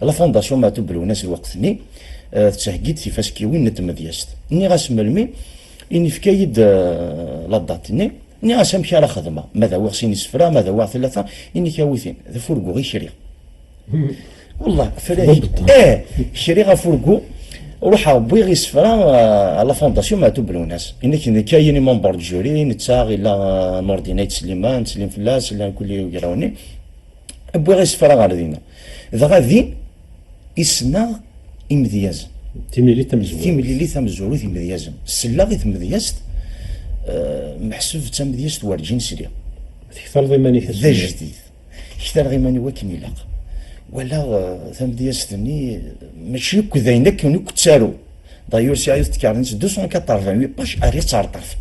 لا فونداسيون ما تبلو ناس الوقت-ني تسهقيت في فاسكيوين نتمدياست ني غاسم المي إني فكايد لا دات-ني ني غاسم كي على خدمة ماذا هو خصني سفرة ماذا هو ثلاثة إني كاويثين ذا فرقو غير شري والله فراي شري غفرقو روح بوي غي سفرة على فونداسيون ما تبلو ناس إنك كاين مونبور جوري نتساغ إلا نوردينيت سليمان تسليم فلاس إلا كل يقراوني بوي غي سفرة غير دينا إذا غادي إسنا إمدياز تيمليلي تمزورو تيمديازن السلا غي تمديازت محسوب تمديازت ورجين سريا تكثر ضماني ذا جديد كثر غيماني وكن يلاق ولا تمديازتني ماشي كذاينك نك تسارو دايور سي تكارنس 288 باش اري تعرف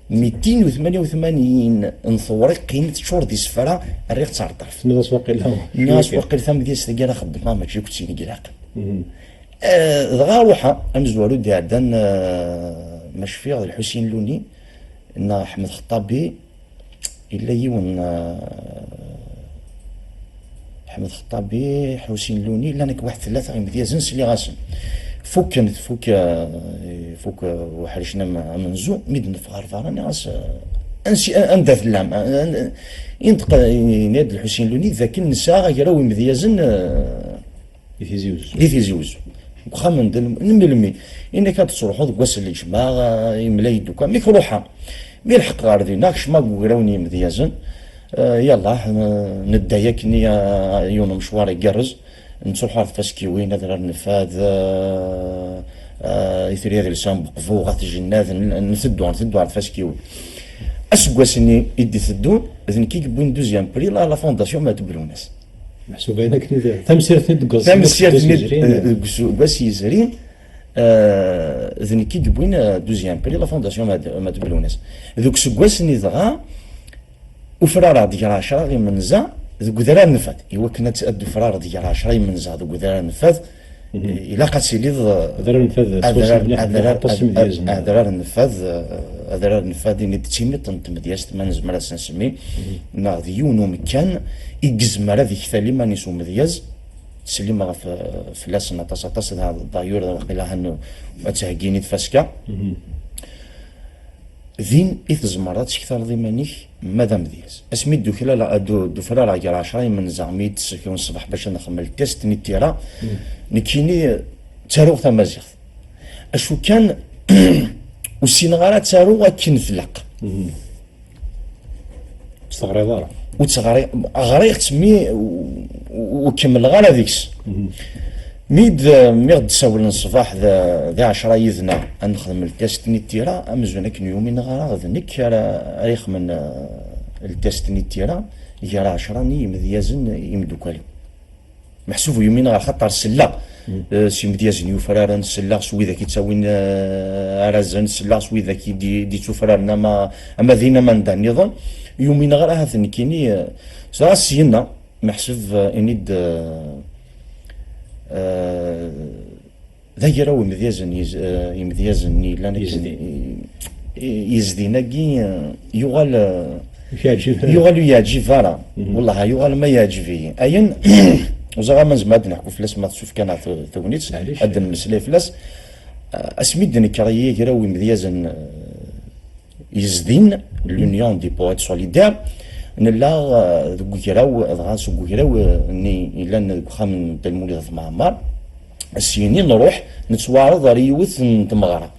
288 نثوري قيمة شهور دي سفرة اري تعرف ناس واقيلا ناس واقيلا ثمدياز تلقى خدمة ماشي كنتي نقراق دغا روحها امزوالو دي عدن مشفيع الحسين لوني ان احمد خطابي الا يون احمد خطابي حسين لوني الا نك واحد ثلاثه مديازن سلي غاسم فوك وحرشنا منزو ميد نفغار فاراني غاس انسي اندث اللام ينطق يناد الحسين لوني ذاك النساء غيراوي مديازن يثيزيوز وخمن نملمي انك تصروحو كواس الجماع يملاي دوكا ميك روحها مي الحق غار ديناك ما كراوني مديازن يلا نداياك ني يون مشوار يقرز نصلحو على فاسكيوين هذا النفاذ يثري هذا لسان بقفو غات الجناد نثدو على فاسكيوين اسكواسني يدي ثدون اذن كي يبون دوزيام بري لا فونداسيون ما تبلو ناس محسوبه هناك تمسيرتني دكوز باش يزرين ذني كي يبوين دوزيام بري لا فونداسيون ما تبلو ناس ذوك سكواسني ضغا وفرارة ديال 10 غير منزا ذوك ذرا نفاد ايوا كنا تادو فرارة ديال 10 منزا ذوك ذرا نفاد الا قد سيليض ذرا نفاد ذرا نفاد اني تيمي تمدياست ما نزمر نسمي ناض يونو مكان يجزمر هذيك ثالي ما نيسو مدياز سليما في لاسنا تصاطس هذا الدايور وقيلا هنو تهكيني تفاسكا ذين إثزمرات كثر ضمانيك ماذا مدياز اسمي دو خلال دو فرارة على 10 من زعمي تسكون الصباح باش نخمل تيست نتيرا نكيني تارو تمازيغ اشو كان والسينغالات تارو كنفلق تغري دارا وتغري غريق تسمي وكمل غالا ديكس ميد تساول الصباح ذا 10 يذنا نخدم التيست نتيرا امزونا كن يومين غرا ذنك ريخ من التيست نتيرا يرى 10 مديازن يمدوكالي محسوب يومين غير خطر السلا سي مديازن يوفرارن السلا سوي ذاك يتساوين ارزن السلا سوي ذاك دي توفرارنا ما ذينا ما ندان نظام يومين غير هذا نكيني سينا محسوب انيد ذا راهو مديازن لان يزديناكي يغال يعجب فارا والله يغال ما يعجبي اين وزغا ما زعما نحكوا فلاس ما تشوف كان ثونيت ادن مسلي فلاس اسميدني كرايي راهو مديازن يزدين لونيون دي بويت سوليدير نلا كوكيراو غاس كوكيراو ني الا خام المولد معمر السيني نروح نتوارض ريوث نتمغرا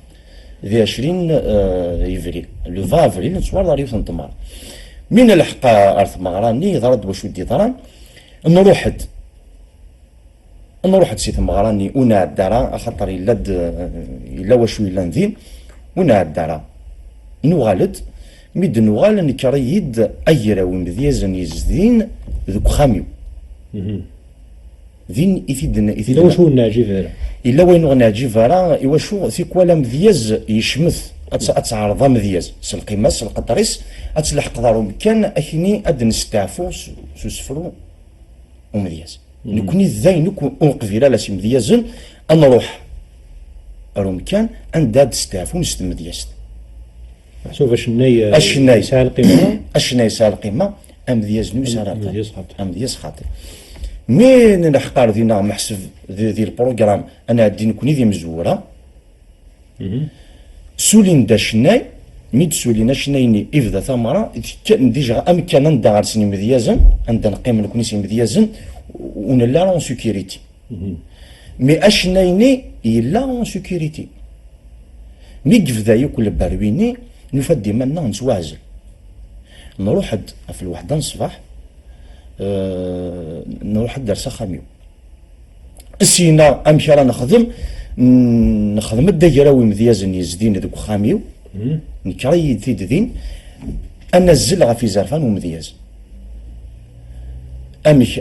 ذي 20 يفري لو 20 افريل نتوارض ريوث نتمغرا من الحق ارث مغراني ضرد واش ودي ضران نروحد سي تمغراني ونا الدارا خاطر الا واش الا نذين ونا الدارا نوغالد ميد نوغال نكريد ايراو مديازن يزدين ذوك خاميو ذين يفيدنا الا واش هو ناجي فارا الا وين ناجي فارا ايوا شو في كوالا مدياز يشمث اتعرض مدياز سلقيماس القطريس اتلحق دارو مكان اكني اد نستعفو سفرو ومدياز نكوني ذاي نكون قبيله لا سي مديازن نروح رو مكان عند تستعفو نست مدياز شوف الشناي يسال القيمه الشناي يسال القيمه ام دياز نو يسال القيمه ام دياز خاطر مين نحقار دينا محسب ذي البروغرام انا عندي نكوني ذي مزوره سولين دا شناي ميد سولينا شنايني افدا ثمره كان ديجا امكان ندار سني مذيازن عند نقيم نكوني سني مذيازن ونلا اون سيكوريتي مي اشنايني يلا اون سيكوريتي مي كفدا ياكل بارويني نفدي منا نتواجل نروح في الوحده الصباح نروح درس خاميو سينا امشي راه نخدم الدايره مذيازن يزدين ذوك خاميو نكري تيدين انا الزلغه في زرفان ومذياز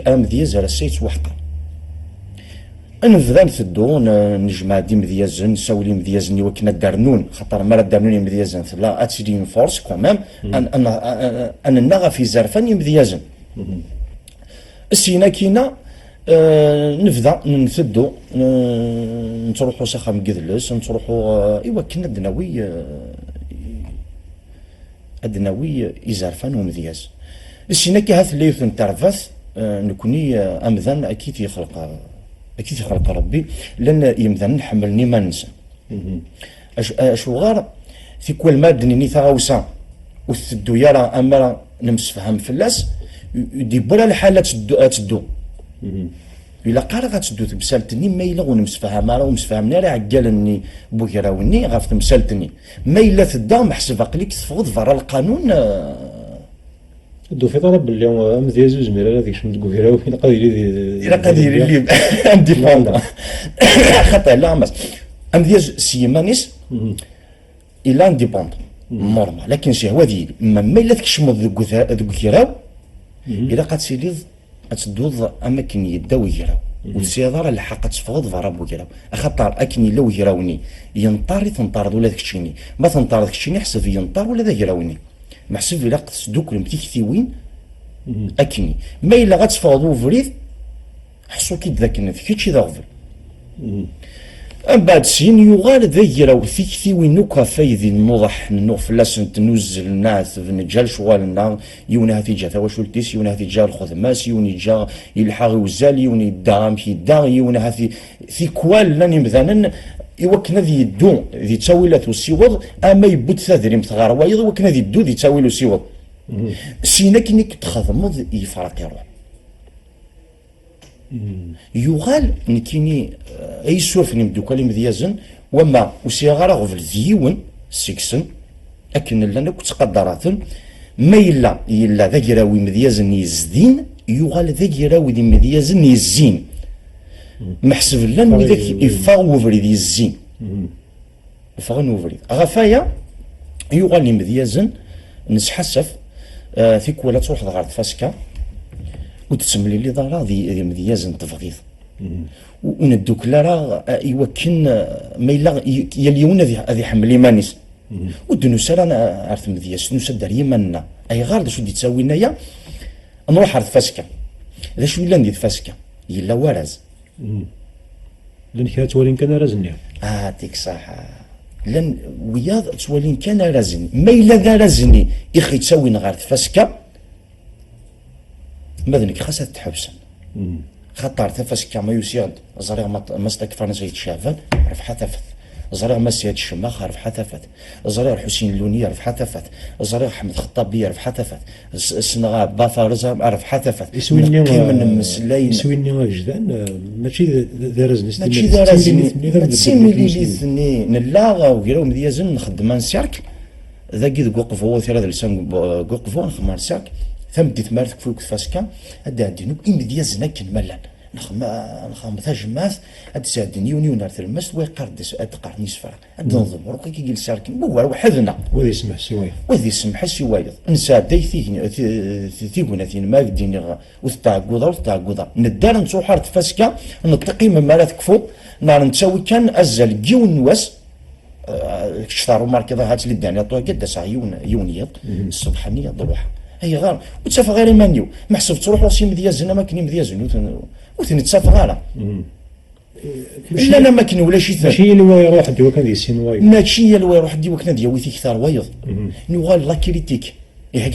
مذياز على السيت وحقا انا بدا نثدو نجمع دي مذيازن نساولي مذيازني وكنا دارنون خاطر ما دارنوني مذيازن لا اتسيدين فورس كومام انا نغا في زرفان مذيازن السينا كينا نبدا نثدو نتروحو سخام قذلس نتروحو ايوا كنا ادناوي يزرفان ومذياز السينا كي هاث اللي تنترفث نكوني امذان اكيد يخلق ربي لان يمذن نحملني ما ننسى اشو غار في كل مادني نيثا غوسا وثدو يرى امرا نمسفهم فلاس دي بلا الحاله تدو إلا قارا غتدو تمثالتني ما إلا ونمسفهم راه ومسفهمنا راه عقالني بوكراوني غاف تمثالتني ما إلا تدا محسب عقليك تفوض برا القانون دو في طلب اللي مزياز زمير هذيك شنو تقول فيها وين قادر اللي انديبوندون خاطر لا ماس مزياز سيمانيس إلا انديبوندون نورمال لكن شي هو ديالي ما إلا تكشمض ذوك كيراو إلا قاتسيلي تدوض اماكن يداو يجراو والسيادة الحق تفوض ضرب وجراو خاطر اكني لو يراوني ينطاري تنطرد ولا داكشيني ما تنطرد داكشيني حسب ينطر ولا ذا يراوني محسب الا قصدوك المتيكثيوين اكني ما الا غتفوضوا فريد حسو كي ذاك كيتشي ذا غفل من بعد سين يغال ذيرا وثيكثي وينوكا فايذي النوضح النوف لاسن تنوزل الناس نجال شغالنا يونا هاتي جا ثواشولتيس يونا هاتي جا الخدماس يوني جا يلحاغي وزال يوني داغم كي داغ يونا هاتي في كوال لاني مثلا يوكنا ذي الدو ذي تاويلات وسيوض اما يبوت ثاذري متغار وايض وكنا ذي الدو ذي تاويل وسيوض سينا كنك تخدمض يفرق يروح يغال نكيني اي سورف نمدوكالي مذيازن وما وسيغارا غفل ذيون سيكسن اكن لنا كنت قدراتن ما يلا ذاك راوي مذيازن يزدين يغال ذاك راوي ذي مذيازن يزين محسب لنا وذاك يفاغ وفريد يزين يفاغ وفريد غفايا يغال مذيازن نسحسف ثيك ولا تروح غارد فاسكا وتسملي لي ضرا ذي مذيازن تفغيض وندوك لا راه يوكن ما الا يليون هذه حمل يمانيس ودنوس انا عرفت مذياز نوس دار يمنا اي غير شو دي تساوي لنايا نروح عرض فاسكا ذا شو الا ندير فاسكا يلا ورز لان كانت تولين كان رازني ديك صح لان وياض تولين كان رازني ما الا ذا رازني اخي تساوي نغارد فاسكا ماذنك خاصها تحبسن خطر تفس كما يسيغ زريغ ما استكفرنا سيد شافان رفحة تفت زريغ ما سيد الشماخ رفحة تفت زريغ الحسين اللوني رفحة تفت زريغ احمد خطابي رفحة تفت السنغا بافارز رفحة تفت يسويني وجدان ماشي دارزني ماشي دارزني تسيمي لي نلاغا وكيراو مديازن نخدم سيرك ذاكي قوقفو ثلاث لسان قوقفو نخمار سيرك ثمدي ثمارتك فوق فاسكا هدا عندنوك إمديازنا كن ملان نخم ثاجماث هاد سادني ونار ثلمست ويقردس اتقرني سفرا هاد نظبر كي يجي ساركن بوار وحدنا وذي يسمح سوايض وذي يسمح سوايض نسى داي ثيغنا ثين ما قديني وتعقوضا ندار نتوحر فاسكا نتقي من مرات كفو نار نتساوي كان ازل جيون نواس كشتارو ماركضا هات لي داني طوا قد ساعه يونيض الصبحانيه ضروح هي غار وتسافى غير مانيو محسب تروح راسي مذيازن ما كني مذيازن وثني تسافى غالا لا لا ما كني ولا شي ثاني ماشي اللي يروح دي وكان يسين وايض ماشي اللي يروح دي وكان ديا ويثي كثار وايض نوغال لا كريتيك هيك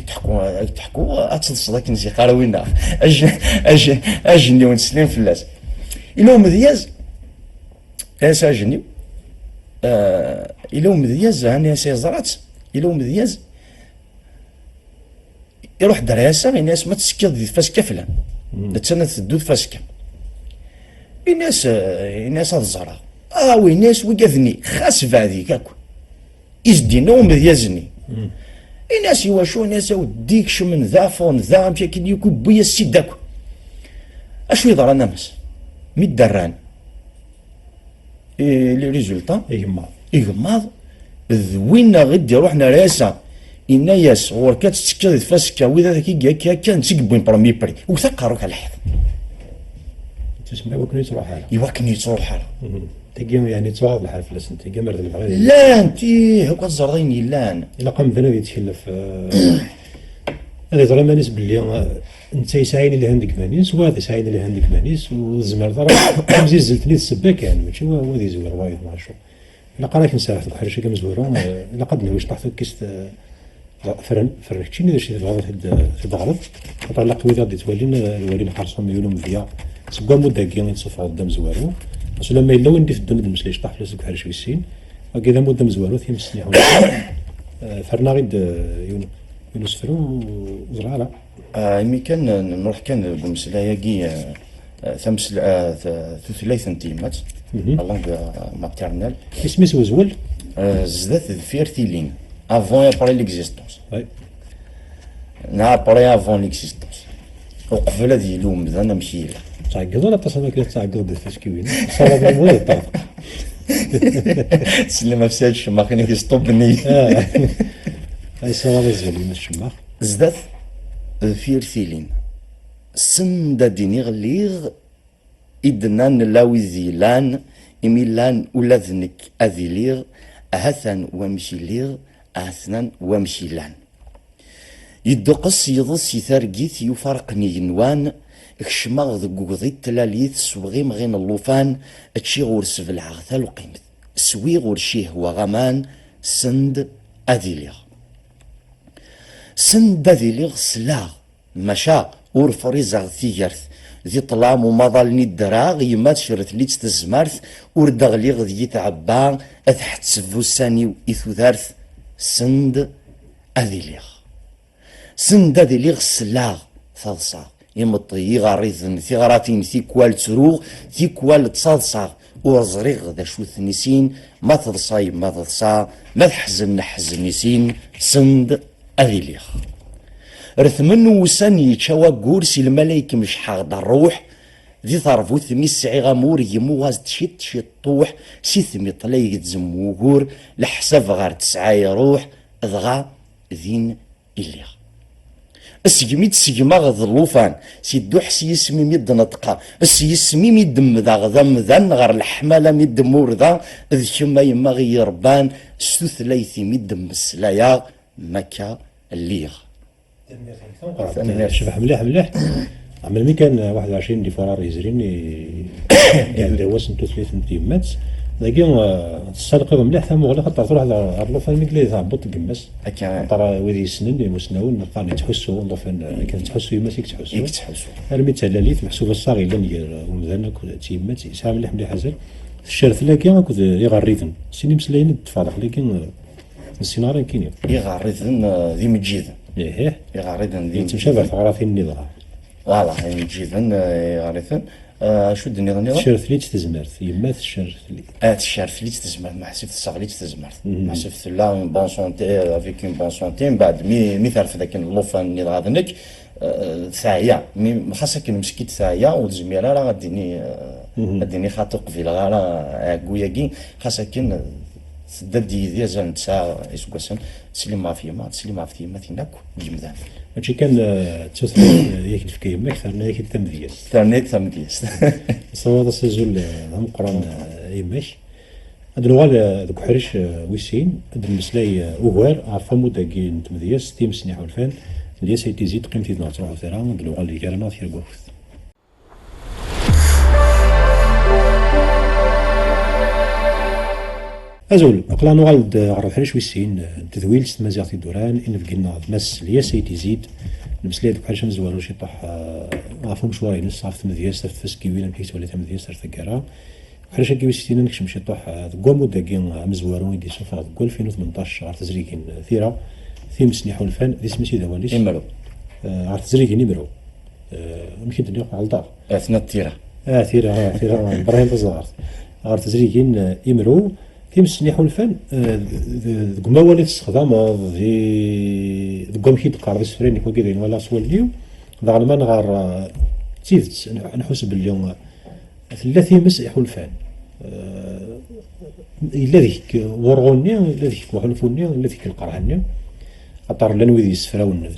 تحكوا اتصل لك نسي قراوينا اجني ونسلم فلاس الى مذياز اس اجني الى مذياز هاني سيزرات الى مذياز يروح دراسه الناس ما تسكر فاس كفلا تسنى تدود فاسكا الناس هاد الزهره وي ناس ويقذني خاص فادي كاكو يزدينا ومذيازني الناس يواشو ناس وديك شمن ذا فون ذا مشا كي يكو بيا السيداكو اشو يضرى نامس مي الدران لي ريزولتا يغماض وين غدي روحنا راسا إنا ياس غور كاتسكا فاسكا وإذا ذاك كان تسقبين برمي بري وثقروك على الحظ تسمى وكني تروح حالة يوكني تروح حالة تقيم يعني تواضح الحال فلاس انت قمر البغي لا انت هكا تزريني لا الا قام ذنب يتكلف هذا زعما مانيس باللي انت يسعين اللي عندك مانيس وهذا يسعين اللي عندك مانيس والزمر راه زلزلتني السباك يعني ماشي هو اللي زوير وايد ما شو الا قراك نساعد البحر شي كمزورو الا قد نويش طاحت كيس فرشتيني شي في الضغط طلقت ويدا دي تولينا حرصهم يولوا مذيا سبقا مده كي تصفى قدام زوارو بس لما الا وين في الدنيا المسليش طاح فلاسك بحال شويه السين وكذا مده مزوارو ثيم السنين فرنا غيد يونس فرو وزرعه مي كان نروح كان بمسلايا كي ثمس ثلاث تيمات اللونغ ماتيرنال اسمي زول زدات فير ثيلين افون ابري ليكزيستونس ابري افون ليكزيستونس وقبل هذه اليوم انا مشي تعقد ولا تصل كي تعقد فاسكوين صاب المول طاف سلم في ساج ما كان يستوبني اي صاب الزول من الشماخ زدات فير ثيلين سند ديني غليغ إدنان لاوي زيلان إميلان ولذنك أذيليغ أهثن ومشيليغ أهثنان ومشيلان يدقص يضص يثارقيث يفارقني ينوان اكشماغ ذقوغ ذي التلاليث سوغيم غين اللوفان اتشي غور سفل عغثال وقيمت سوي غور شيه وغمان سند أذيليغ سند أذيليغ سلاغ مشا اور فريزاغ ثيجرث ذي طلام ومظلني الدراغ يما تشرت لي تستزمرث اور دغليغ ذي تعبا اثحت سفوساني إثو ذارث سند أذيليغ سند أذيليغ سلاغ ثالصاغ يمطي غاريذن ثغراتين ثيكوال تروغ ثيكوال تصالصاغ ورزريغ ذا شو ثنسين ما تضصاي ما تضصا ما تحزن نحزن نسين سند أذيليغ رثمن وسان يتشاوى قورسي الملايك مش حاغد الروح ذي ثرفو ثمي السعي غامور يمواز تشيت طوح سي ثمي طلايق تزموغور لحساب غار تسعى يروح ضغا ذين إليغ السجمي تسجما غض اللوفان سيدو حسي يسمي ميد نطقا يسمي ميد مذا غذا مذان غير الحمالة ميد مورذا ذ كما يما غي ربان ستوث ليثي ميد مسلايا مكا الليغ شبح مليح عمل مي كان 21 ديفرار يزريني قاعد دواس نتو ثلاث تيمات لكن السلقه مليح ثم ولا خطر تروح على اللوفان ميكلي تهبط قماس ترى وذي السنين المسنون نلقى تحسوا اللوفان كان تحسوا يما فيك تحسوا رمي تهلاليت محسوبه الصاغي اللي ندير ومذنك تيمات ساهم مليح حزل الشرث لكن كنت يغريثن سيني مسلاين تفاضح لكن السيناريو كاين يغريثن ذي مجيذن يغريثن ذي تمشى ثغراثين النظام فوالا مجيذن يغريثن شو النظام الشرث ليت تزمرت يمات الشرث لي الشرث ليت تزمرت ما حسبت الصاغ ليت تزمرت ما حسبت لا اون بون سونتي افيك اون بون سونتي من بعد مي تعرف ذاك اللوفان اللي غادنك ثايا مي خاصك مسكيت ثايا والزميره راه غاديني خاطر قبيل غير عكوياكي خاصك سدد ديال ساعه اسكوسن تسلم ما فيما تسلم في ما تيناك جمدان هادشي كان تشوف ياك في كيما اكثر من ياك تمدياس تمدياس صواد السجل هم قران يماش هاد الوال دوك حريش ويسين هاد المسلاي اوغوار عرفا مودا كي تمدياس تيم سني حولفان اللي سيتيزيد قيمتي تروح ثرا هاد الوال اللي كان في الكوف ازول اقلا نغالد غرب حريش ويسين تذويل ستمازيغ دوران ان بقينا ناس ليا سيتيزيد المسليه دوك حاجه مزوالو شي طاح غافهم شويه نص عرفت مدياس تفسكي ولا مكيت ولا مدياس تكرا حريش كي ويسين نكشم شي طاح كومو داكين مزوارو يدي صفا 2018 عرفت زريكين ثيرا ثيم سنيحو الفن ذي سميتي دواليس إمرو عرفت زريكين إمرو يمكن تنيق على الدار أثناء التيرة ثيرا براهيم تزغارت عرفت زريكين إمرو ثيم سنيحو الفن ذوك مواليد استخدام ذي قوم كيد قارب السفرين يكون كيدين ولا سواليو ذا غالما نغار تيدت نحس باليوم ثلاثي مسيحو الفن إلا ذيك ورغوني إلا ذيك وحلفوني إلا ذيك القرعني أطار لانوي السفراون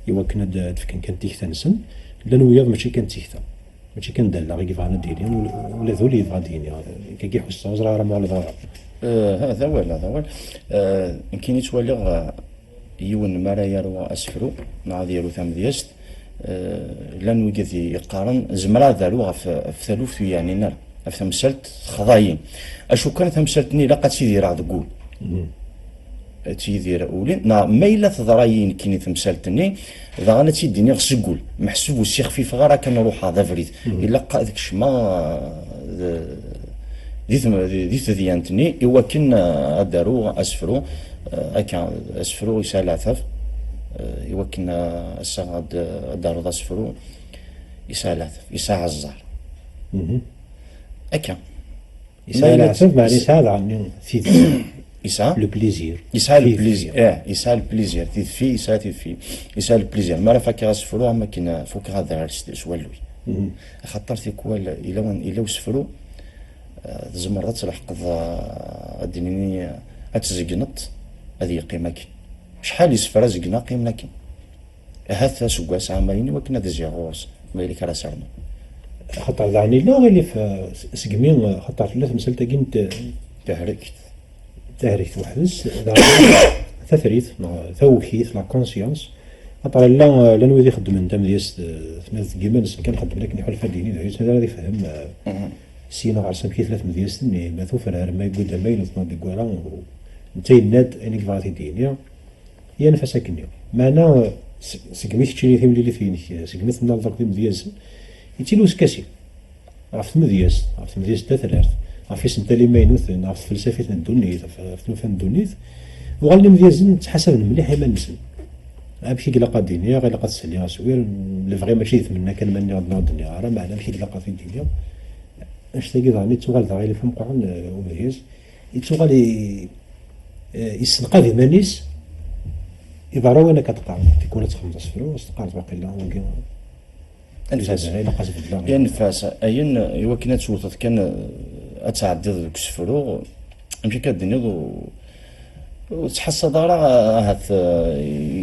يوكنا دفكن كان تيكتا نسن لانوي ماشي كان تيكتا ماشي كان دالا غير كيفانا ديني ولا ذولي يبغى ديني كي يحس وزرا راه مال ضرر هذا هو يمكن يتولي يون مرا يرو اسفرو مع ديالو ثم ديست لانوي كذي يقارن زمرا دارو في ثلوث يعني نار في مسلت خضايين اشو كانت مسلتني لقد سيدي راه تقول تيدير اولين ما الا تضراين كيني تمثالتني اذا غانا تيديني غسقول محسوب وسي خفيف غير كنروح هذا فريد الا قا داك الشما ديت ديانتني اوا كنا دارو اسفرو هكا اسفرو يسال عثف اوا كنا الساعه دارو اسفرو يسال عثف يسال عزار هكا يسال عثف معني يسال عني في يسعى لو بليزير يسعى البليزير يسعى البليزير تيفي يسعى تيفي يسعى البليزير ما راه فاكر سفرو ما كاين فوق هذا سوالوي خاطر تيكوال الا وسفرو زمرة تلحق الديني اتزقنط هذه قيمه كاين شحال يسفر زقنا قيمه كاين هذا سكواس عامين وكنا ديزيغوس مالك راه سارنا خاطر يعني لا غير في سقمين خاطر ثلاث مسلته كنت تهركت تهريث وحدس تثريث توكيث لا كونسيونس خاطر لا نوي يخدم انت مدياس ثلاث كيمانس كان يخدم لك نحو الفديني هذا اللي يفهم سينا غارسم كي ثلاث مدياس ني ما ثوفر ما يقول ما ينظم بكورا انت الناد انك فاتي دينيا هي نفسها كنيا معنا سكميت تشيني ثيم اللي فيني سكميت نظر في مدياس يتيلوس كاسي عرفت مدياس ثلاث عرفت سنت اللي ما ينوث عرفت فلسفة الدنيا عرفت فهم الدنيا وغالي مديازن تحسب مليح ما نسن امشي كلاقا الدنيا غير لاقا تسلي سوير الفغي ماشي يتمنى كان ماني غادي الدنيا راه معنا ماشي كلاقا في الدنيا اش تلقى ضاني توغال غير فهم قران ومدياز يتوغال يسنقى مانيس اذا راه انا كتقارن تكون تخمس فلوس تقارن واقيلا انفاس انفاس اين ايوا كنا تشوفت كان اتعدى ذوك السفرو مشي كدنيا وتحس دارا هات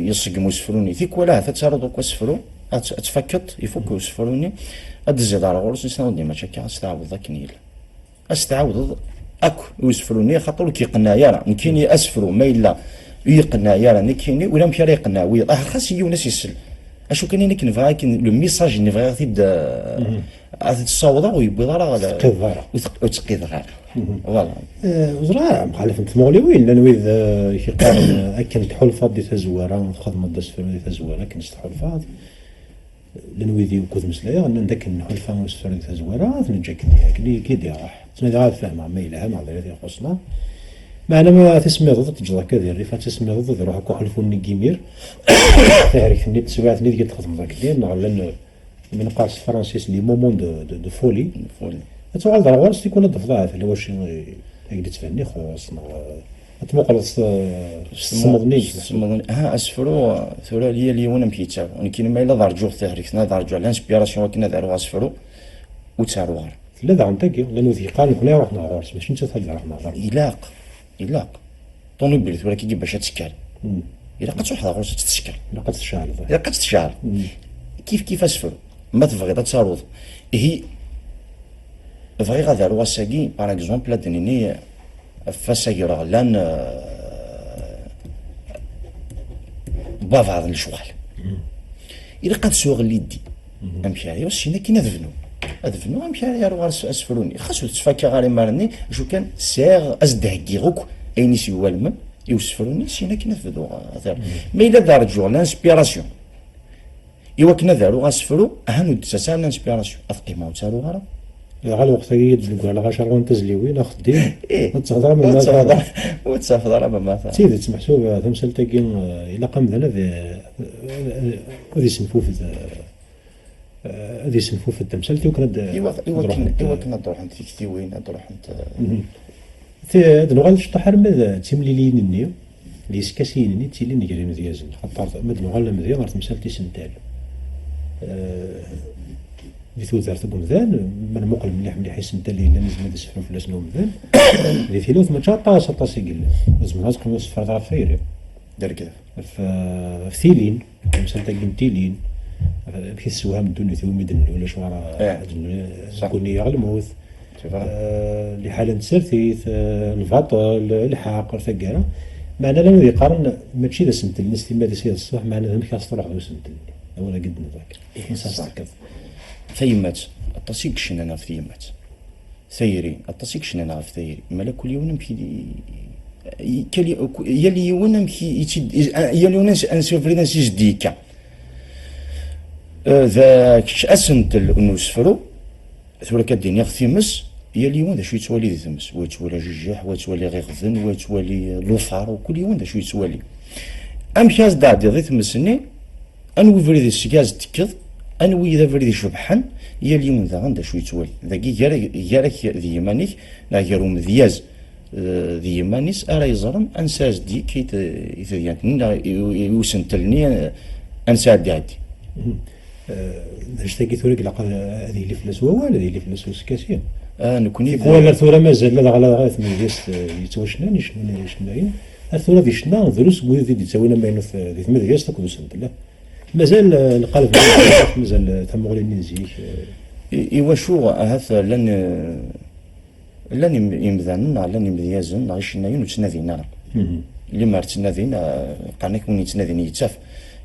يصقمو سفروني فيك ولا هات تارضو كسفرو اتفكت يفكو سفروني ادزي دار غورس نساو ديما شكا استعوض ذاك نيل استعوض اكو يسفروني خاطر كيقنا يرى يمكن اسفرو ما الا يقنا يرى نكيني ولا مشى يقنا وي خاص يونس يسل اشو كاين اللي كنفا كاين لو ميساج اللي بغا تبدا تصاوض ويبغى راه وتقيد غير فوالا وزرا مخالف نتموليوين لان ويذ كيقارن كانت حلفات ديال تزواره خدمه داس في ديال تزواره كاين حلفات لان ويذ كوز مسلايا ان ذاك الحلفه مستفر ديال تزواره نجاك اللي كيدير راح تنادى فاهم ما يلها مع الذي خصنا معنا ما تسمي ضد تجرا كذا الريفات تسمي ضد روح كو حلفوني كيمير تعرف نيت سواعت نيت قلت خدم ذاك ديال لان من قارس فرانسيس لي مومون دو فولي تغال دار غورس يكون الضفدعات اللي واش يقدر تفهمني خصنا تمقلص الصمدني ها اسفرو ثلاثيه اليوم مكيتاب ولكن ما الا دارجو تهريكنا دارجو الانسبيراسيون كنا داروا اسفرو وتاروار لا دار نتاكي لانه ذي قال كنا رحنا غورس ماشي انت تهل رحنا غورس الاق طونوبيل ولكن كي باش تسكر الا قد تروح غورس تتسكر الا قد تشعل كيف اسفرو ما تبغي تاروض هي فغي غادا رواساكي باغ اكزومبل دنيني فاساكي راه لان بافارد الشوال الا قد سوغ اللي يدي امشي عليه واش هنا كاين ذبنو هذا فنو غيمشي يروح غير اسفلوني خاصو تفكر غير مرني شو كان ساغ ازدهكي غوك اين يسوالمن يوسفروني سينا كنا نفذو ما الا دار جوع لانسبيراسيون ايوا كنا دارو غاسفرو هانو تسال لانسبيراسيون افقيمو تسالو غير غير الوقت يدلق على غاشر وانتزليوين اخدين وتهضر من وتهضر ما سيدي محسوبه تمثال تاكي الا قام ذا هذه سنفوف هذه سنفوف التمثال وكنا ايوا كنا نروح عند فيكتيوين نروح عند هذا نغال شطح ماذا تمليلين النيو اللي سكاسين تيلي نجري مزيازن خاطر مد نغال مزيان غير تمثال تيسنتال اللي توزر تقول ذان من مقل مليح يسنتال اللي لازم هذا السفر في الاسنو مذان اللي ثلاث ما طاس يقل لازم لازم نوصل فرد على خير دار كذا في ثيلين تمثال تاكين تيلين في السوام الدنيا ثوم يدن ولا شوارع كوني غير الموت لحالة سرثيث الفاطل الحاق ثقارة معنا لما يقارن ماشي ذا سنتل الناس اللي ماذا سير الصباح معنا ذا مكاس طلع ذا سنتل اولا قد نذاك نساس تركض ثيمات التصيق شننا في ثيمات ثيري التصيق شننا في ثيري مالا كل يوم نمشي يلي يوم نمشي يلي يوم نسافر ناس جديكا ذاك اسنتل نوسفرو ثورة كديني ثيمس هي اليوم ذا شو يتوالي ذي ثمس ويتوالي جيح ويتوالي غيغذن ويتوالي لوفار وكل يوم ذا شو يتوالي امشاز دادي ذي ثمسني انوي فريدي السكاز تكذ انوي ذا فريدي شبحن هي اليوم ذا غندا شو يتوالي ذاكي يارك ذي يمانيك لا يروم ذياز ذي يمانيس ارا يزرم انساز دي كي يوسنتلني انساز دادي اشتكي ثورك لقد هذه اللي فلس ولا هذه اللي فلس وسكاسين نكوني ولا ثوره مازال لا على غايه من ديس يتوشنا شناين الثوره دي شنا دروس بوذي دي تسوينا بين في مدرسه تكون سنت لا مازال القلب مازال ثمغلي نزيك ايوا شو هذا لن يمذن لن يمذيازن غيشناين وتنادينا اللي ما تنادينا قانك من يتنادين يتساف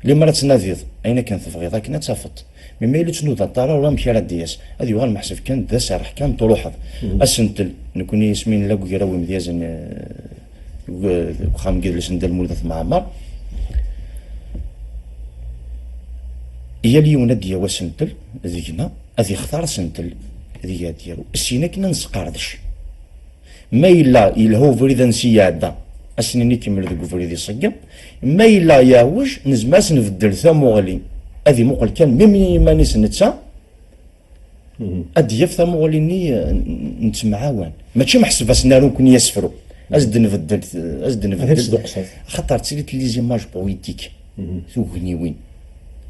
اللي مرة تناديض أين كان تفغي ذاك نتافط مما يلي تنوض الطارة ولا مشي على الدياس هذه يغال محسب كان ذا سارح كان طروحض السنتل نكون يسمين لاكو يراوي مديازن خام جلس ندير مولدة معمر يلي ينادي وسنتل ذيكنا هذه اختار سنتل ذي ديالو السينا كنا نسقاردش ما إلا هو فريدا نسيادا أسنيني كمل ذوك فريدي صقم ما إلا ياوج نزماس نفدل ثموغلي هذه مقل كان ميمي مانيس نتسا أدي يفث مغليني نتمعاون ماشي محسب أسنانو كون يسفرو أزد نفدل خاطر تسليت لي زيماج بويتيك ثوغني وين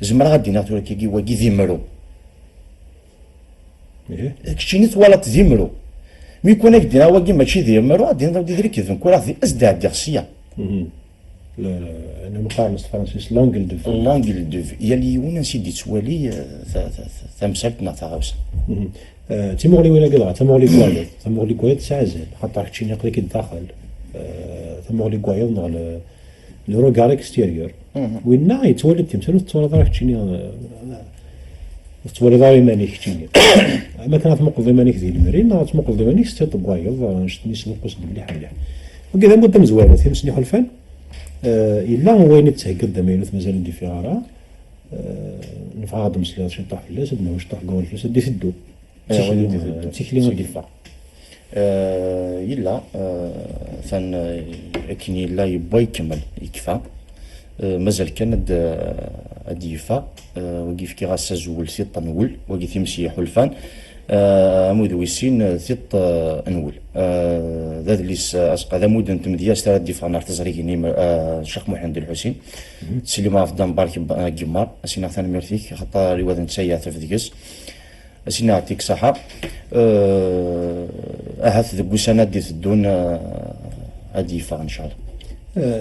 زمرا غادي ناطور كي واكي ذيمرو كشيني توالط ذيمرو مي يكون هكذا واكي ماشي ذيمرو غادي نضرب ديريك كيف نكون غادي أزداد ديغسيا لا انا مقارنة فرنسيس لونغل دوف يلي يونا سيدي توالي ثمسالتنا تاغوس تيمغلي وين قدرة تيمغلي كوايد سازل خاطر كتشي نقري كي داخل تيمغلي كوايد نغل لو روغار اكستيريور وين يتولد تمثال تولد راه كتشيني تولد راه مانيك كتشيني اما كانت مقضي مانيك ذي المرين تمقضي مانيك ستيط كوايد نشتني سوقس مليح وكذا مدة مزوالة تمسني حلفان إلا وين يتهكد دمينوث مازال ندي في غارة نفع غاد مسلا شي طاح فلاس بدنا واش طاح قول فلاس دي تدو تيكلي ودي فا إلا ثان كني لا يبغى يكمل يكفى مازال كان ادي يفا وكيف كي غاس زول ثيط نول وكيف يمشي حلفان مود ويسين ثيط انول ذا ليس اسقى ذا مود انت مدياس تاع ديفا نار تزريكني الشيخ محمد الحسين سليما في دام بارك جمار اسينا ثاني ميرثيك خاطر ريواد نتسيا تفديكس اسينا عطيك صحه اهات ذوك سنه دي تدون اديفا ان شاء الله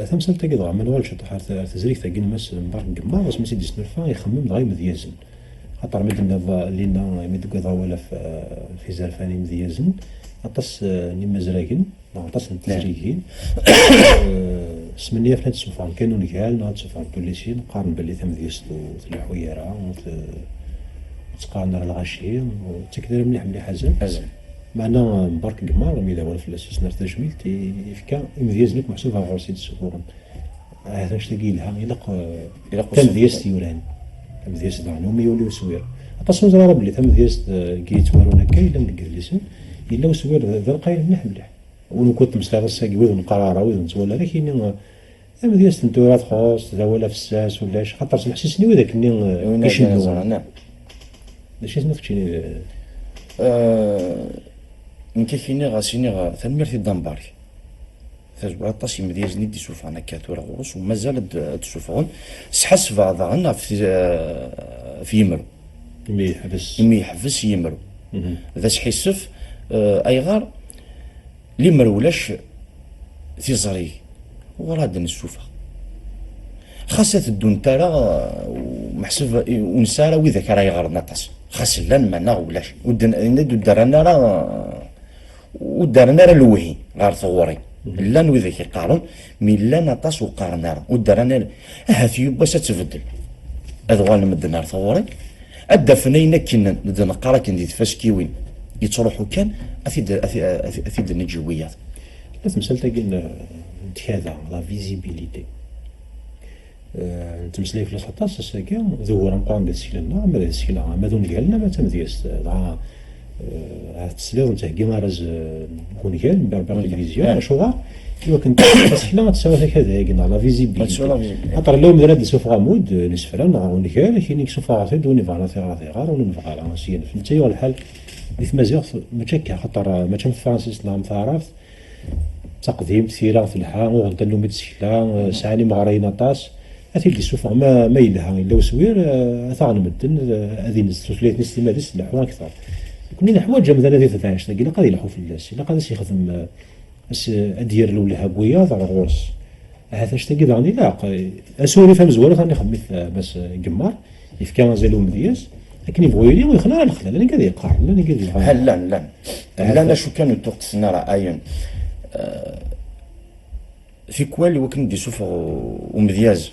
ثمسال تقدر من والش طحار تزريك تاع مس مبارك جمار بس مسيدي سنرفا يخمم دغيا مديازن خاطر مدنا لينا يمدك ولا في زرفاني مديازن عطس نيما زراكن عطس نتزريكين سمنيه فلات سوفان كانوا نكال نات سوفان بوليسين قارن باللي ثم ديستو تلحويرا تقارن الغاشي وتكدر مليح مليح حزن أزل معنا مبارك قمار ميدا ولا في الاساس نار تجميل تيفكا امدياز لك محسوب على غرسي السفورن هذا شتاقي لها إلا تم دياس تيولان تم دياس دعنوم يولي وسوير اتصل زرا بلي تم دياس كي توارون هكا الا من الجلسن الا وسوير ذا القايل مليح مليح ونو كنت مستغل الساقي وذن قراره وذن تولى لكن تم دياس تنتورات خاص ذا ولا في الساس ولا خاطر سمحسسني وذاك اللي كيشدو نعم. ماشي سمعتني نكفيني غاسيني ثميرتي الدنباري تجبر طاسي مدياز ندي سوف انا كاتورا غروس ومازال تشوفون سحس بعض عنا في يمرو مي حبس مي يحفز يمرو ذا سحيسف ايغار لي مرولاش تيزري وراد نشوفها خاصة الدون ترى ومحسب ونسارا وإذا راه يغرنا طاس خاص لان معنا ولاش ودارنا راه الوهي غير ثغوري لان وإذا كيقارن مي لان طاس وقارنا راه ودارنا هاث يبا ستبدل أذوال مدن راه ثغوري الدفنين كنا ندنا قرا كندي تفاسكيوين يتروحوا كان أثيد النجويات لازم سالتا قلنا نتكاذا لا فيزيبيليتي نتمسلاي في الاسطاس الساكا ذو رمقان ديال السكيلنا ما ديال السكيلنا ما دون قالنا ما تمديس دعا تسليو نتاع كيمارز نكون قال من بعد التلفزيون شوغا ايوا كنت السكيلنا تساوي هكذا قلنا لا فيزيبيليتي خاطر لو من هاد سوف غامود نسفرا نعاون قال كاين سوف غاسيد وني فانا غار ونفقا راه سين فهمتي الحال ديك مازيغ ما تشكى خاطر ما تم فرانسيس نعم تعرف تقديم كثيرة في الحام وغدا لهم السكلا ساعني مغارينا طاس أثير دي سوفا ما يلها إلا وسوير أثار مدن هذه السوسليت نستي ما ديس لحوا أكثر كنا حوايج مثلا هذه تتعايش إلا قاد يلحوا في الناس إلا قاد يخدم أدير له الهبوية تاع الغرس هذا شتاقي داني لا أسوري فهم زوالو ثاني خميت بس قمار يفكا مازالو مدياس لكن يبغوا يلي ويخلع الخلل لأن قاعد يقع لأن قاعد يقع لا شو كانوا توقتنا راه أين في كوالي وكن دي سوف ومذياز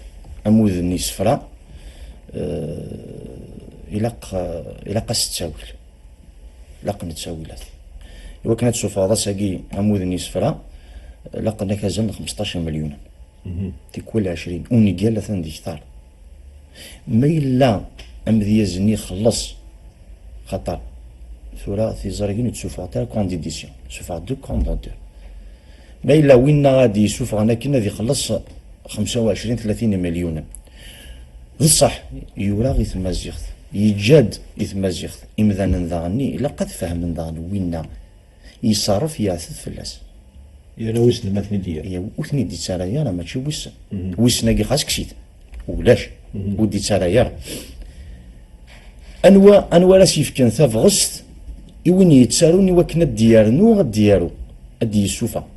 أمود النسفرة إلا قاس نتساويلات إوا كانت تشوف هذا ساقي أمود النسفرة لقنا كازن 15 مليون تيكوال 20 وني قال ثان دي كثار ما إلا أمذيازني خلص خطر ثورة في زرقين تشوفها تاع كونديديسيون تشوفها دو كونداتور ما إلا وين غادي يشوف أنا كنا ذي خلص 25 30 مليون بصح يورا غي تمازيغت يجاد يتمازيغت إمذان نذاني إلا قد فهم نذان وين يصرف يعثث فلاس يا وسن مثني ديال يا وثني دي تارايا راه ماشي وسن كي خاص كشيت ولاش ودي تارايا انوا راه سيفكن ثافغست وين يتساروني وكنا ديارنو غديارو ادي يسوفا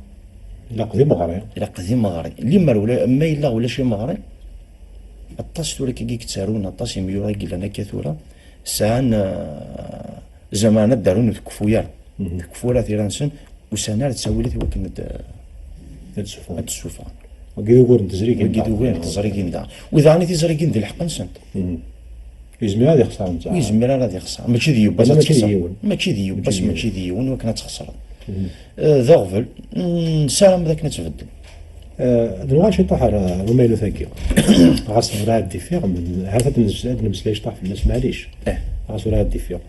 إلا قديم مغري إلا قديم مغري اللي ولا ما إلا ولا شي مغري الطاس تورا كي كتسارون الطاس يميورا قيل لنا كثورة سان زمان دارون الكفويار الكفورة ثيرانسن وسانا تساوي لي وكنا السوفا وكيدو غور تزريكين وكيدو غور تزريكين دا وإذا أنا تزريكين ذي الحق نسنت يزمير هذا يخسر نتاع يزمير هذا يخسر ماشي ذيو بس ماشي ذيو بس ماشي ذيو وكنا تخسر ذغفل سالم ذاك نتبدل دروغ شي طاح روميلو ثاكي غاس راه ديفير من هذا نمسلاش طاح في الناس معليش غاس راه ديفير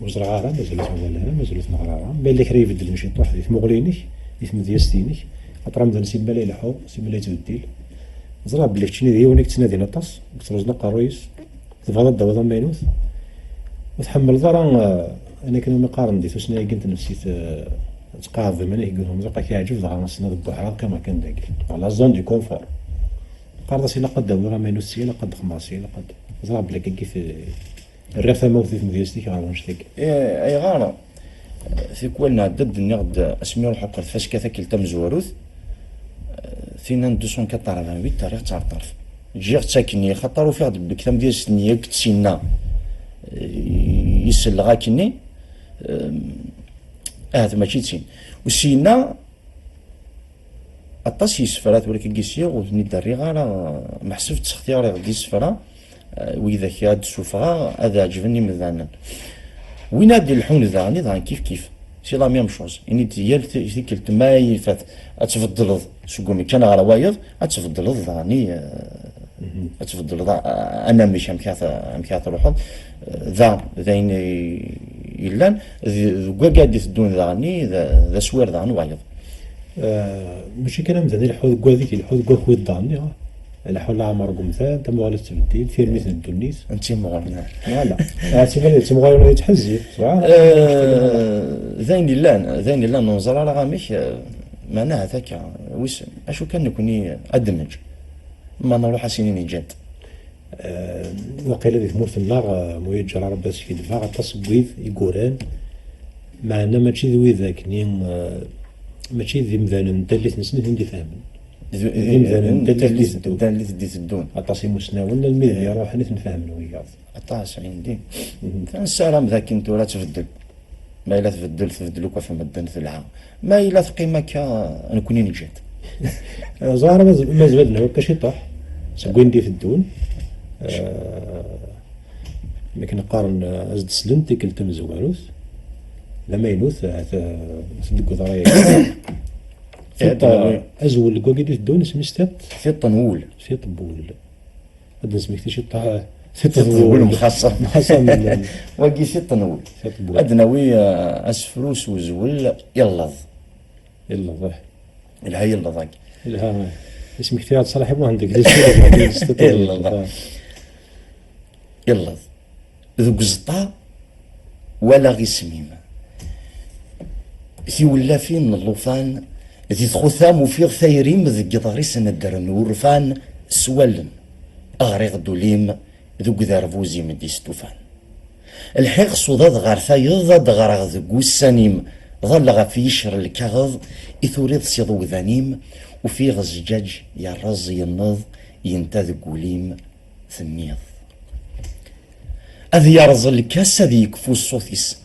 وزرعه مازالت نغرارها بين لك راه يبدل ماشي طاح في مغليني يثم دياستيني خاطر مدن سيما لا يلحو سيما لا يتبدل زرا بلي كتشني ديال ونيك تنادي نطاس كترزنا قرويس تفضل الدوضه ماينوث وتحمل ضرا انا كنا مقارن ديت وسنا قلت نفسي تقاضي من يقول لهم زرقا كيعجب ضغط نصنا البحر كما كان داك على زون دي كونفور قارضه سي لقد داوي راه ماينوث سي لقد خماسي لقد زرا بلا كيف الرفه موث مديستيك غير نشتك اي غاره في كولنا ضد نغد اسميو الحقر فاش كثاك التمزوروث فينا 288 تاريخ تاع الطرف جيغ تاكني خطروا فيه بكتم ديال السنيه كتسينا يسلغا كني هذا ماشي تسين وسينا الطاس يسفرات ولكن كيسيغ وثني داري غالا محسوف تختيار غادي يسفرا وإذا كاد سوفغا هذا عجبني مثلا وين هاد الحون ذاني ذان كيف سي لا ميم شوز يعني ديال تيكلت ما يفات اتفضل سقومي كان على وايض اتفضل ذاني اتفضل انا مش مكاث روحهم ذا ذين يلان ذو قاعد يدون ذاني ذا سوير ذان وايض ماشي كلام ذا الحوض كواديك الحوض كوا خويا ضامني على حول عمر قمثان انت مغالط تبديل في مثل الدنيس انت مغالط فوالا انت مغالط يتحزي صراحه ذين لان ننظر على غاميش معناها ذاك ويس اشو كان نكوني ادمج ما نروح سنين جد وقيل ذي ثمور في النار مويجر رباس في دفاع تصبويذ يقوران معنا ماشي ذوي ذاك ماشي ذي مثلا انت اللي تنسني عندي فاهمين انت اللي تدي تدون عطاسي مسناون الميديا يروح نتفاهم وياك عطاس عندي السلام ذاك انت ولا تفدل ما الا تفدلوك في مدن العام ما الا تقيمك نكوني نجات ظاهر ما زبدنا وكاشي طاح سكوين دي في الدون لكن نقارن ازد سلنتي كلت مزواروث لما ينوث صدق ضرايا ثيطا ازول كواكي دي في الدون اسمي ستات ثيطا نول ثيطا بول هذا اسمك تيشطها ثيطا نول مخصم واقي ثيطا نول ادنوي اسفروس وزول يلا ضح الها يلا ضاق الها اسمك تياد صلاح مو عندك يلا ذو قزطا ولا غي سميمه في ولا فين اللوفان ذي تخوثام وفي ثايريم ذي قضاري سندرن ورفان سوالن اغريغ دوليم ذو قذار فوزي مدي ستوفان الحيق صداد غار ثايض غار ذو سانيم ظل غفي يشر الكغض إثوريض سيضو ذانيم وفي غزجاج يرز ينض ينتذ قوليم ثنيض أذ يرز الكاس ذي يكفو الصوثيس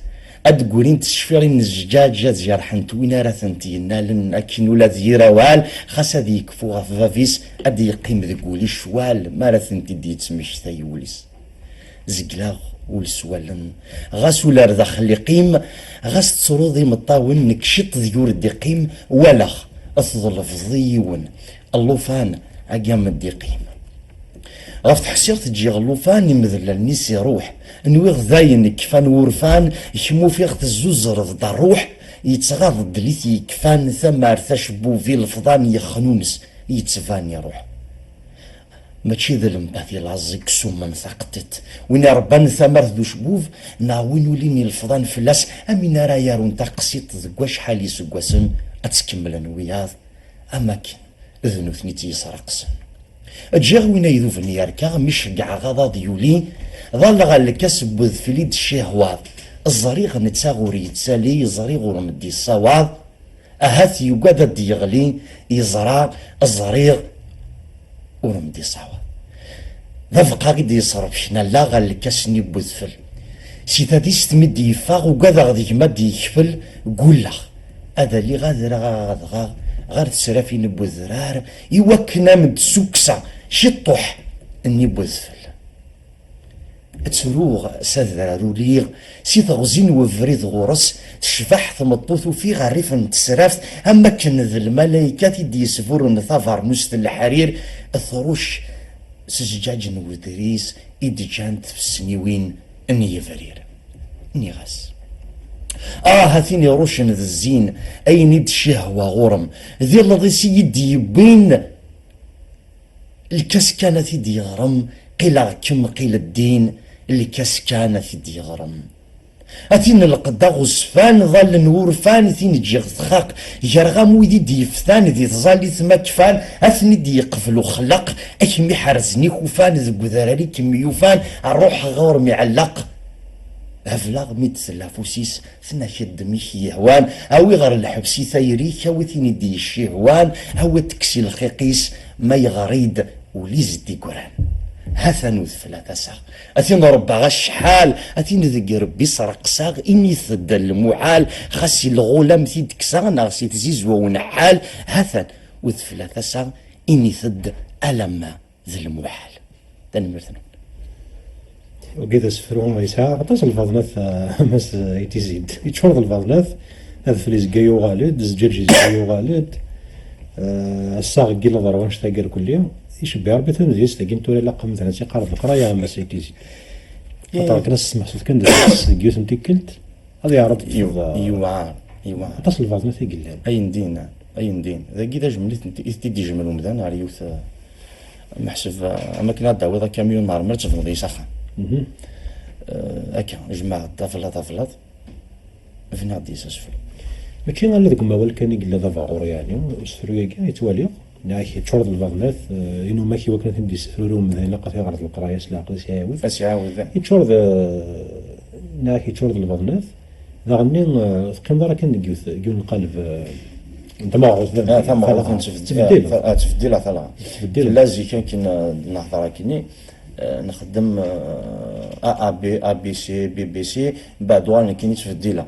أد قولين تشفيرين الزجاج جرحن توينا رثنتينا لن أكين ولا ذي روال خاس ذي يكفو غفافيس أد يقيم ذي قولي شوال ما رثنتي دي تسمش ثيوليس زقلاغ والسوالن غاس ولا رضا خلي قيم غاس تصروضي مطاون نكشط ذيور الدقيم ولا اثظل فضيون اللوفان اقام الدقيم غاف تحسير تجي اللوفان يمذل النيس يروح نويغ ذاين كفان ورفان يشمو فيغ تزوزر ضد الروح يتغاض الدليثي كفان ثمار ثشبو في الفضان يخنونس يتسفان يروح ماشي ذا المباثي العزيك سوما ثقتت وين ربان ثمر ذو شبوف ناوين وليني الفضان فلاس امين رايا رون تقسيط ذكوا شحال يسقواسن اتكملن وياض اماكن اذنو ثنيتي يسرقسن اجيغ وين يذوفني يركا مش قاع غضا ديولي ظل غالكسب بذفليد الشهوات الزريغ نتساغوري يتسالي الزريغ ورمدي الصواب اهات يقعد يغلي يزرع الزريغ ورمدي صعوة ذفقا قد يصرف شنا لا غالكاسني بوذفل سيتا ديس تمدي يفاغ وقاذا غديك مدي يكفل قولخ هذا اللي غير تسرافين بوذرار يوكنا من تسوكسا شطوح اني بوذفل تسروغ ساذرارو ليغ سي تغزين وفريد غورس تشفح ثمطوثو في غريف تسرافت اما كان ذا الملايكات يدي يسفور ثافر نست الحرير الثروش سجاج ودريس إدجانت في السنيوين اني فرير اني غاس هاثيني روشن ذا الزين اين يد شهوة غورم ذي الذي سيدي يبين الكاس كانت يدي غرم قيل كم قيل الدين الكاس كانت يدي غرم أثين القدا غزفان ظل نور فان ثين تجي غثخاق يرغم ويدي ديفتان ذي تظالي ثما كفان أثني دي يقفلو خلق أكمي حرزني خوفان ذي ذراري كمي يوفان الروح غور معلق هفلاغ ميت ثلافوسيس ثنا شد ميش يهوان أو يغر الحبسي ثيريك أو ثيني دي الشهوان أو تكسي الخيقيس ما يغريد وليز دي قران هثنوذ ثلاثة ساغ أثين ربا غش حال أثين ذي ربي سرق ساغ إني ثد المعال خاسي الغولم ثيد كساغ ناغسي تزيز ونحال هثن وذ ثلاثة ساغ إني ثد ألم ذي المعال تنمرثنا وكذا سفرهم يسعى غطاس الفضنات مس يتزيد يتشرط الفضنات هذا فليس جايو غالد زجاج جايو غالد الساق كيلا ضروانش تاقر كل يوم يشبه ربي تنزيس تاقين تولي لقم مثلا تيقارب القراية ما سيتيزيد خاطر كنا نسمح صوت كان جيوس متكلت هذا يعرض يوعى غطاس الفضنات يقلان اي ندين ذا كذا جملت تيدي جمل ومدان على يوث محسب اماكن داوي كاميون نهار مرت في نضي سخان هكا جماعة طفلات فين غادي يسافر ماشي غير هذاك الموال كان يقول ذا فاغور يعني سفرو ياكا يتوالي ناكي تشرد الفضلات انو ماكي وكنا تندي سفرو من هنا قا في غرض القرايه سلاق يعاود يتشرد ناكي تشرد الفضلات ذا غني ثقيم دارا كان يقول القلب انت ما عرفت ثم غلط تفديل تفديل لازم كان نهضر كيني نخدم ا بي سي بي بي سي بعد وان كاين تفديله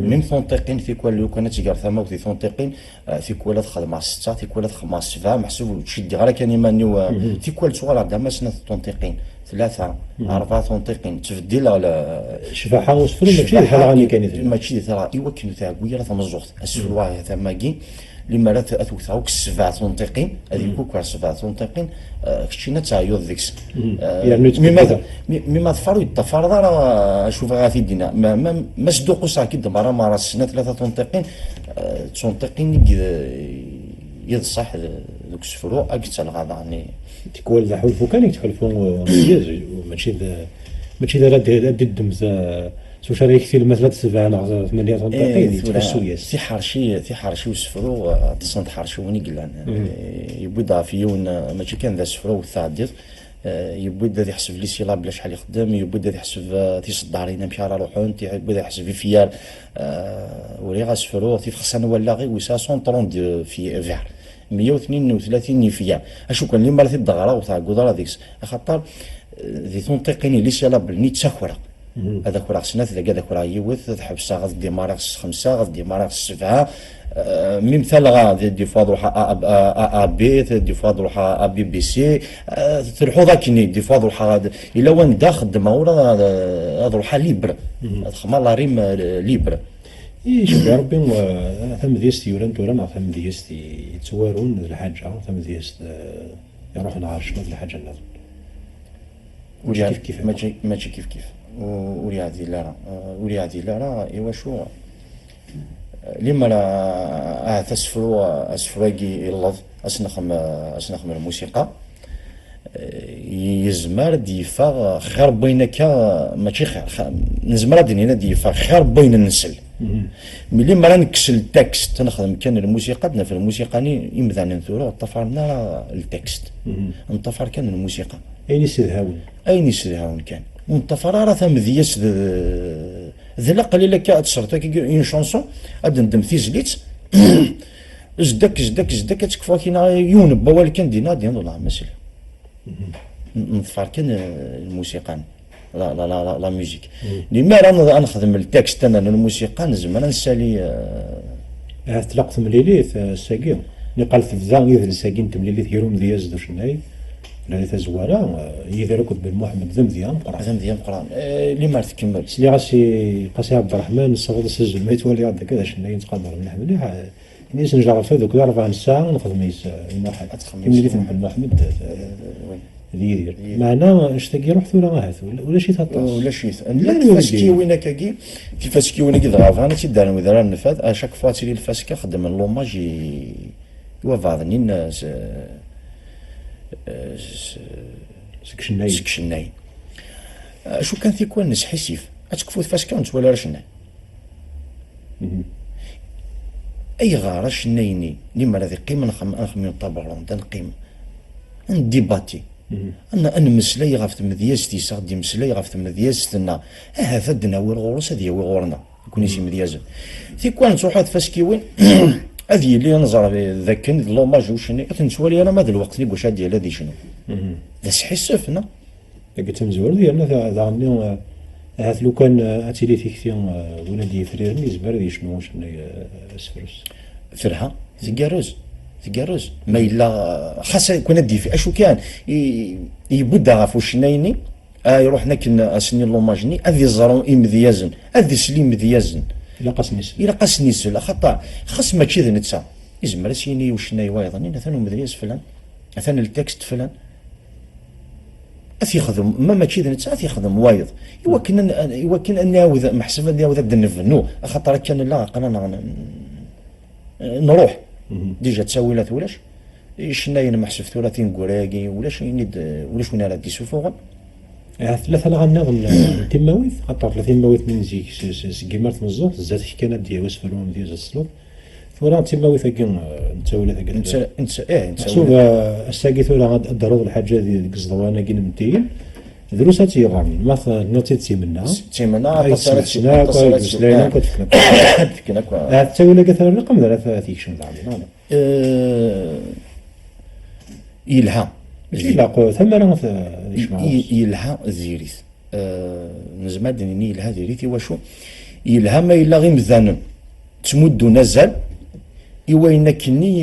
ميم ثونطيقين في كل لو كانت تيقار ثما وفي ثونطيقين في كل تخدم 6 في كل تخدم 7 محسوب تشدي غير كان يمانيو في كل سؤال عندما سنه ثونطيقين 3 4 ثونطيقين تفديله ولا شفاحه وسفر ماشي حاجه غادي كاين ماشي ثرا ايوا كاين تاع ويا ثما الزوخت السلوى ثما كي لما لا تثوثاوك 7 ثونطيقين هذيك كوكا 7 ثونطيقين كشينا تاع يوذكس مما ظفروا يتفرض راه شوف غادي دينا ما صدقوا ساعه كي دمر ما راه سنه 3 ثونطيقين يصح ذوك السفرو اكثر الغدا يعني تكون ذا حلفو كان يتحلفوا ماشي ذا ضد سو شريك في المثل 7 8 ثونطيقين تحسوا في حرشي وسفرو تصنت حرشوني قلنا يبدا فيون ماشي كان ذا سفرو ثادير يبدا يحسب لي سيلا بلا شحال يخدم يبدا يحسب تيصدارينا مشى راه روحون يبدا يحسب في فيال ولي غاسفرو تيفخسن ولا غير وسا 130 في فير 132 فيال اشو كان اللي مرات الدغرا وتاع قدره ديكس خاطر ذي ثونطيقين اللي سيلا بالنيت ساخوره هذاك راه خصنا هذاك راه يوث تحبسها غادي ماركس 5 غادي ماركس 7 ميم مثال غادي دي فوا تروح ا بي دي فوا تروح ا بي بي سي تروحوا ذاكني دي فوا تروح الا وين دا خدمه ولا تروح ليبر خما لا ريم ليبر شوف يا ربي ثم ديستي ولا انت ولا ثم ديستي يتوارون الحاجه ثم ديست يروح نعرف شنو الحاجه لازم كيف ماشي كيف ولي هذه لا ايوا شو لما لا اسفراكي اللفظ اسنخم الموسيقى يزمر ديفا خير بينك ماشي خير نزمر هنا ديفا خير بين النسل ملي مرة نكسل التكست تنخدم كان الموسيقى في الموسيقى يمذان نثورو طفرنا التكست نطفر كان الموسيقى اين يسدهاون كان ونطفر راه ثم ذياس ذلا قليلا كا تشرط اون شونسون ابدا ندم تيزليت زدك تكفى كينا يونب ولا كان دينا والله مسألة نطفر كان الموسيقى لا ميوزيك لما راه نخدم التكست انا الموسيقى نزم انا نسالي تلاقت مليليث الساقين قال في الزان يذل الساقين تمليليث يروم دياز دوش ناي هذه تزوارا يذا ركض بن محمد ذم قران لما تكمل سلي قاسي عبد الرحمن الصغير السجل ما يتولي هذا كذا شنو يتقدر مليح نيس نجرب هذوك 4 ساعه نخدم واحد يملي في محمد دير معنا نشتاقي روح ولا ما هاث ولا شي تطاس ولا شي لا فاسكي وين كاكي في فاسكي وين كي ضغافانا تيدار وذا النفاذ اشاك فوا تيري الفاسكا خدم لوماج يوافضني الناس سكشناي شو كان تيكون نس حسيف اتكفوت فاسكا ولا رشنا اي غاره شنايني لما هذه قيمه نخمم طابرون تنقيم نديباتي انا مسلاي غاف مدياستي صاحبي مسلاي غاف مدياستنا هذا دنا وين غورس هذه وين غورنا يكون يسي مديازه في كون تروح فاسكيوين هذه اللي نزر ذاك لوماج وشني تنسوالي انا ماذا الوقت اللي واش ديال هذه شنو ذا حسفنا قلت مزور ديالنا ذا هات لو كان اتيلي فيكسيون ولادي فريرني زبر شنو سفرس فرها تقارز ما إلا خاصة يكون ديفي أشو كان يبدا غاف وشنايني يروح لكن اسني لوماجني اذي زرون مذيازن اذي سلي مذيازن إلا قاس نسل. الى قاس نيسل خطا خاص ماشي ذا نتسا يزمر سيني وشناي وايضا مثلا مذياز فلان مثلا التكست فلان اثي يخدم ما ماشي ذا نتسا اثي يخدم وايض يوكن ان ياوذ محسب ان ياوذ النفنو خاطر كان لا قرانا نروح ديجا تساوي لا ولاش شناي محسب 30 كوراكي ولاش ولاش وين راه ديسوفوغ ثلاثة لا غناض تيماويث خاطر 30 ماويث من زيك سكيمارت من الزهر زاد كانت ديال واسفلون ديال السلوط ثورا تيماويث كاين نتساوي ثاك انت محسوب الساقي ثورا الضروب الحاجه ديال الزوانه كاين متين دروسها تيغان ما نوتي تيمنا تصلت سلاينا كتفكنا تساوي لك ثلاث رقم ثلاثه تيكشن زعما يلها ماشي لا ثم راه يلها زيريث نزماد ني يلها زيريث واشو يلها ما الا غير مزانن تمد نزل يوينا كني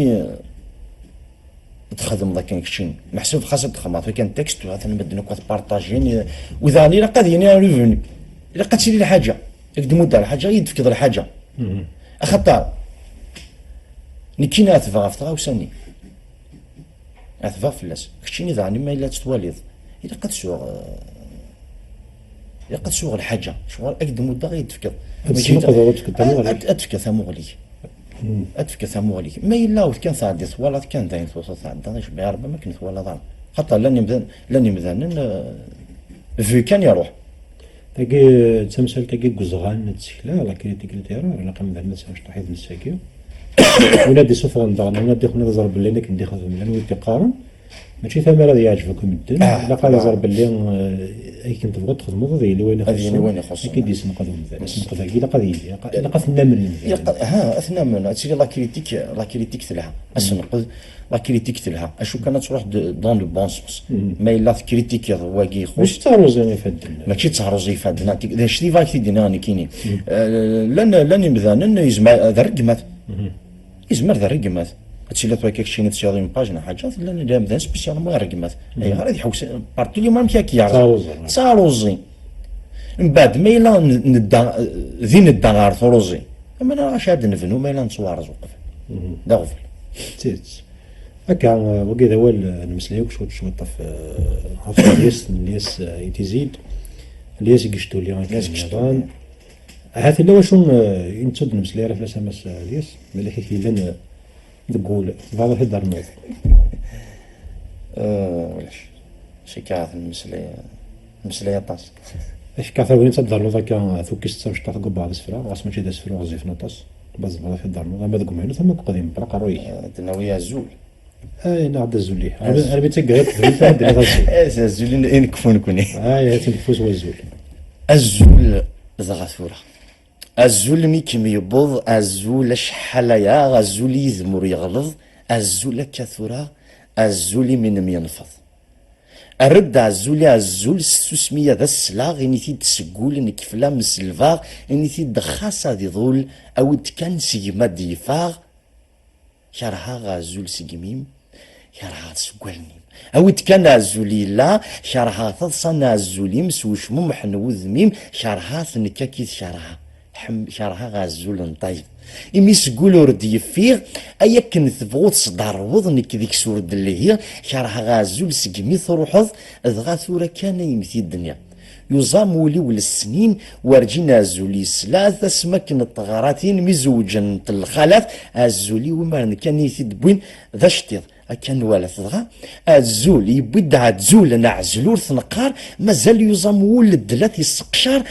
تخدم ذاك كشين محسوب خاصة تخدم كان تكست وهذا نبدل نكون بارطاجين واذا الا قد يني ريفوني الا قد تسير الحاجه يقدر مده الحاجه يدفكر الحاجه اخطا نكينا تفغ في وساني اثفا فلاس كشيني ذاني ما الا تتواليض الا قد سوغ الحاجه شغل اقدم مده غيدفكر اتفكر ثموغلي اتفكر ثموغلي ما الا كان ثادي ثوالا كان ذاين ثوص ثعدا اش بعرب ما كان ثوالا ضان حتى لاني مذان في كان يروح تاكي تمثال تاكي كوزغان تسكلا لا كريتيك التيرا ولا قام عندنا باش تحيد الساكيو ولا دي سوفون دان ولا دي خونا ضرب لنا كندي خدم لنا ويتي قارن ماشي ثما راه يعجبكم الدين الا قال ضرب لي اي كنت بغيت تخدموا ذي اللي وين خصو كيدي سن قدم اسم قدر الا قضيه الا قفنا من ها اثنا من هادشي لا كريتيك تلها اسنقذ لا كريتيك تلها اشو كانت تروح دون لو بون سونس ما الا كريتيك واقي خوش ماشي تعرضي فادنا ماشي تعرضي فادنا داك شتي فاك دينا كيني لاني مثلا يجمع ذا يزمر ذا رقمات هادشي اللي تويك كشي نتسياضي من باجنا حاجات لا مثلا سبيسيال ما رقمات اي غير يحوس بارتو اليوم ما كيعرف صاروزي من بعد ما الا ندا ذي ندا غار ثروزي اما انا شاد نفنو ما الا نصوار زوقف دا غفل تيت هكا وكذا هو المسليوك شويه طف عرفت ليس يتزيد ليس يقشتو لي نظام هذا اللي واش ينتظر نمسلي راه فلاش مس ليس ملي كي لنا تقول فاضل في الدار نوض ولاش شي كاع المسليه طاس اش كاع وين تدار له ذاك ثوكيست تاش تاخذ بعض السفره غاس ماشي داس سفره غزيف نطاس باز فاضل في الدار نوض ما ذكم هنا ثم قديم برا روي دناويه الزول نعد الزولي انا بيتقرب في هذا الزول ينكفون كوني تنفوس هو الزول الزول زغثوره الزول مي كيما يبوظ الزول شحال الزول يزمر يغلظ الزول كثرة الزول من ينفض الرد الزول السوسمية ذا السلاغ إني تيد تسقول إني كفلا مسلفاغ إني تيد خاصة دي ظول أو تكن سيما ديفاغ شرها غازول سيجميم شرها تسقولني أو تكن الزولي لا شرها تضصنا الزولي مسوش ممحن وذميم شرها ثنكاكيد شرها غازول طيب إمي سقول ورد يفيغ أيا كنت تبغو تصدر وضنك ذيك سورد اللي هي شرها غازول سقمي تروحض ذغا ثورة كان يمثي الدنيا يزام ولي والسنين ورجينا الزولي ثلاثة سمكن الطغاراتين مزوجا الخالات الزولي وما كان يثيد بوين ذا شتيض كان ولا تضغى الزول يبدا تزول نعزلور ثنقار مازال يزام ولد ثلاث السقشار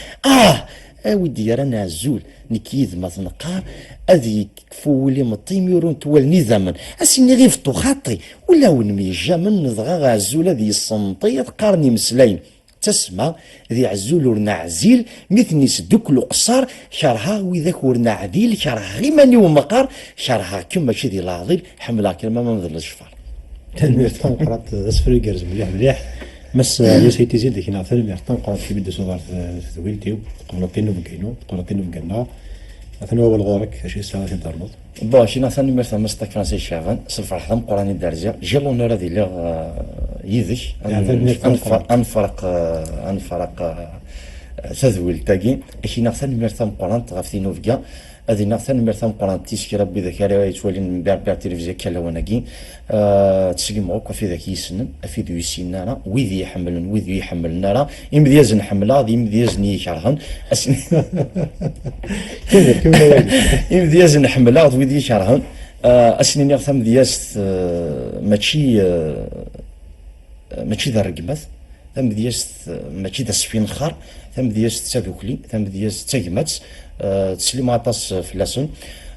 ودي رانا الزول نكيذ ما تنقار اذي كفولي مطيم يورون تولني زمن اسيني غير فتو خاطي ولا ونمي جامن نضغى غازول هذه الصنطية قارني مسلين تسمى ذي عزول ورنا عزيل مثني سدوك القصار شرها وذاك ورنا عديل شرها غي ماني ومقار شرها كما شي ذي العظيل حملها كلمه ما نظل الشفار قرات اسفل كرز مليح مس يوسي تيزيد ديك نعرف انا مرتان قرات في بدا صغار في ذويلتي قبلتين وبكينو قبلتين وبكنا مثلا هو الغورك اشي الساعه في الدرنوط. باش انا ثاني مرثا مستك فرنسي شاغن صفر حضم قراني الدارجه جيلون نورا دي لي يذك يعني ثاني مرثا انفرق تذويل تاكي اشي ثاني مرثا قران تغفتي نوفكا هذه ثاني مرثا قران تيسكي ربي ذاك يتولي من بيع تلفزيون كلا وناكي تسقي موقع في ذاك يسنن في ذو يسننا ويذي يحملن ويذي يحملن راه يمدي يزن حمله هذه يمدي يزن يكرهن يمدي يزن حمله ويذي يكرهن اسنين ثم دياس ماشي ذا الرقمات ثم دياس ماشي ذا السفين خار ثم دياس تذوكلي ثم دياس تجمات تسليم عطاس فلاسون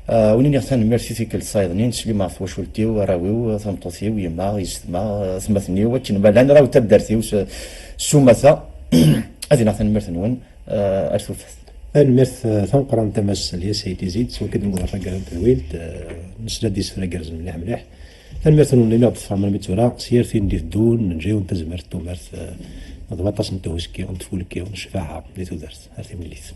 ونين يغتان ميرثي ثيك الصايدنين تسليم عطا وشولتيو راويو ثمطوثيو يما يستما ثمثنيو وكن بلان راو تبدرتيو سومثا هذه نغتان ميرث نون ارثوث الميرث ثنقرا تمس يا سيدي زيد سوا كد نقول فقر الويلد نسلا ديس فراكرز مليح مليح الميرث نون اللي نعطف من المتورا سيرتي ندير دون نجيو نتزمرت وميرث ضبطاس نتوسكي ونتفولكي ونشفاعها اللي تودرت هذه مليث.